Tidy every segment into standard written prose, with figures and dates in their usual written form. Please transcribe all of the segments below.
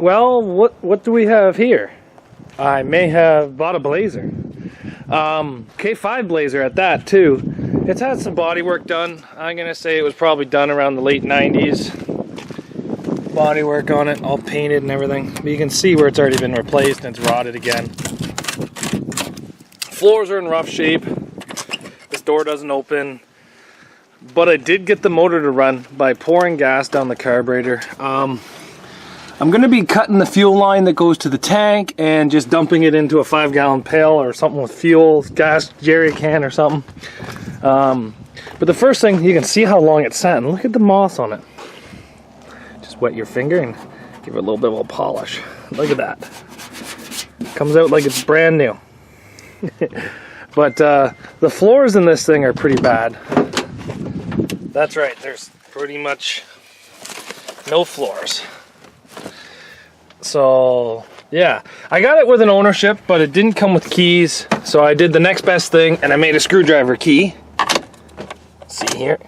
well, what do we have here? I may have bought a blazer. K5 blazer at that too. It's had some body work done. I'm gonna say it was probably done around the late 90s. Body work on it, all painted and everything. But you can see where it's already been replaced and it's rotted again. Floors are in rough shape. This door doesn't open. But I did get the motor to run by pouring gas down the carburetor. I'm going to be cutting the fuel line that goes to the tank and just dumping it into a 5-gallon pail or something with fuel, gas jerry can or something. But the first thing, you can see how long it's sat, and look at the moss on it. Just wet your finger and give it a little bit of a polish. Look at that. Comes out like it's brand new. But the floors in this thing are pretty bad. That's right, there's pretty much no floors. So yeah, I got it with an ownership, but it didn't come with keys. So I did the next best thing and I made a screwdriver key. See here?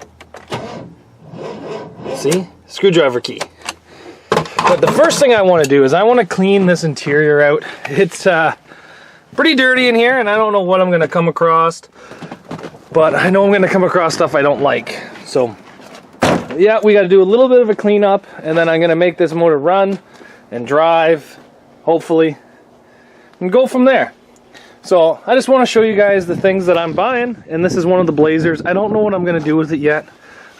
See? Screwdriver key. But the first thing I want to do is I want to clean this interior out. It's pretty dirty in here and I don't know what I'm going to come across. But I know I'm going to come across stuff I don't like. So yeah, we got to do a little bit of a cleanup and then I'm going to make this motor run and drive, hopefully, and go from there. So I just want to show you guys the things that I'm buying, and this is one of the blazers. I don't know what I'm going to do with it yet.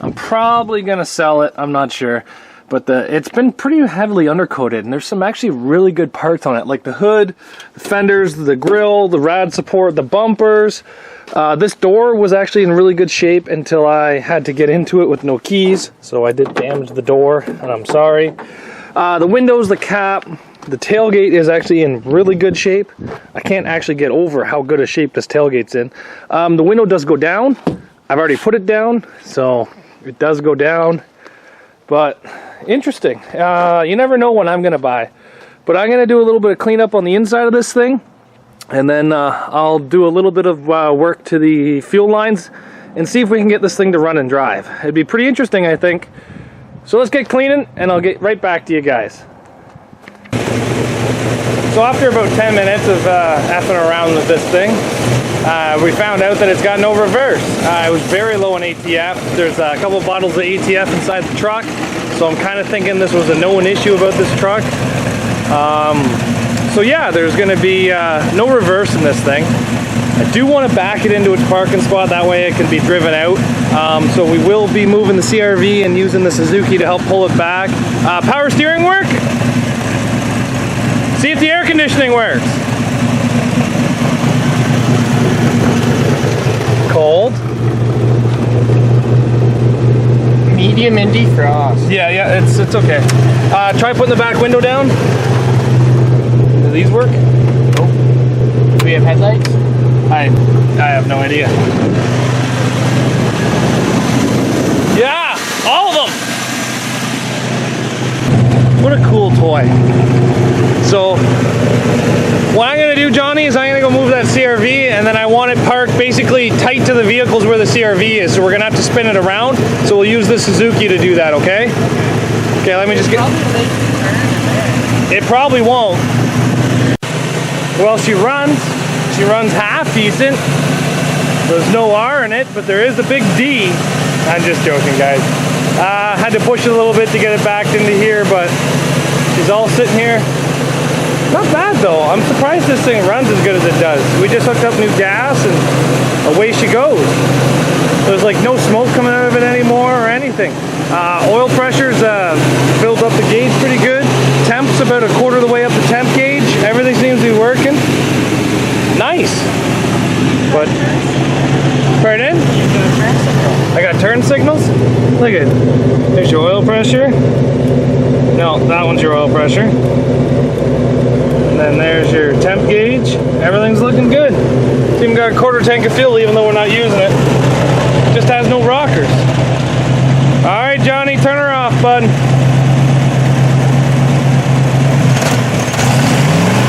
I'm probably going to sell it, I'm not sure, but it's been pretty heavily undercoated, and there's some actually really good parts on it, like the hood, the fenders, the grill, the rad support, the bumpers. This door was actually in really good shape until I had to get into it with no keys, so I did damage the door, and I'm sorry. The windows, the cap, the tailgate is actually in really good shape. I can't actually get over how good a shape this tailgate's in. The window does go down. I've already put it down, so it does go down. But interesting. You never know what I'm going to buy. But I'm going to do a little bit of cleanup on the inside of this thing. And then I'll do a little bit of work to the fuel lines and see if we can get this thing to run and drive. It'd be pretty interesting, I think. So let's get cleaning and I'll get right back to you guys. So after about 10 minutes of effing around with this thing, we found out that it's got no reverse. It was very low in ATF. There's a couple of bottles of ATF inside the truck, so I'm kind of thinking this was a known issue about this truck. So yeah, there's going to be no reverse in this thing. I do want to back it into its parking spot, that way it can be driven out. So we will be moving the CRV and using the Suzuki to help pull it back. Power steering work? See if the air conditioning works. Cold. Medium in defrost. Yeah, it's okay. Try putting the back window down. Do these work? Nope. Do we have headlights? I have no idea. Yeah, all of them. What a cool toy. So what I'm gonna do, Johnny, is I'm gonna go move that CRV, and then I want it parked basically tight to the vehicles where the CRV is. So we're gonna have to spin it around. So we'll use the Suzuki to do that. Okay. Okay. Let me just get. It probably won't. Well, she runs. She runs half decent. There's no R in it, but there is a big D. I'm just joking, guys. Had to push it a little bit to get it backed into here, but she's all sitting here. Not bad though. I'm surprised this thing runs as good as it does. We just hooked up new gas and away she goes. There's like no smoke coming out of it anymore or anything. Oil pressure's filled up the gauge pretty good. Temp's about a quarter of the way up the temp gauge. Everything seems to be working. Nice. But pardon? I got turn signals? Look at it. There's your oil pressure. No, that one's your oil pressure. And then there's your temp gauge. Everything's looking good. It's even got a quarter tank of fuel even though we're not using it. Just has no rockers. Alright, Johnny, turn her off, bud.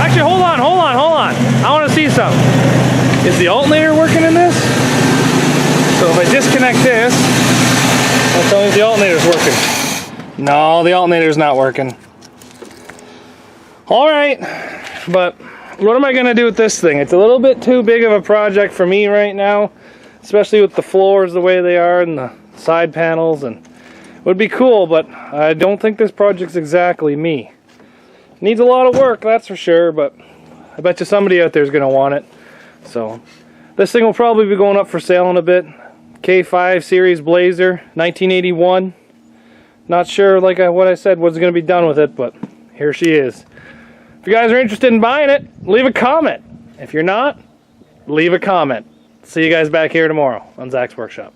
Actually, hold on. I want to see something. Is the alternator working in this? So if I disconnect this, I'll tell you if the alternator's working. No, the alternator's not working. All right, but what am I gonna do with this thing? It's a little bit too big of a project for me right now, especially with the floors the way they are and the side panels, and it would be cool, but I don't think this project's exactly me. Needs a lot of work, that's for sure, but I bet you somebody out there is gonna want it. So this thing will probably be going up for sale in a bit. K5 series Blazer, 1981. Not sure, like what I said, what's gonna be done with it, but here she is. If you guys are interested in buying it, leave a comment. If you're not, leave a comment. See you guys back here tomorrow on Zach's Workshop.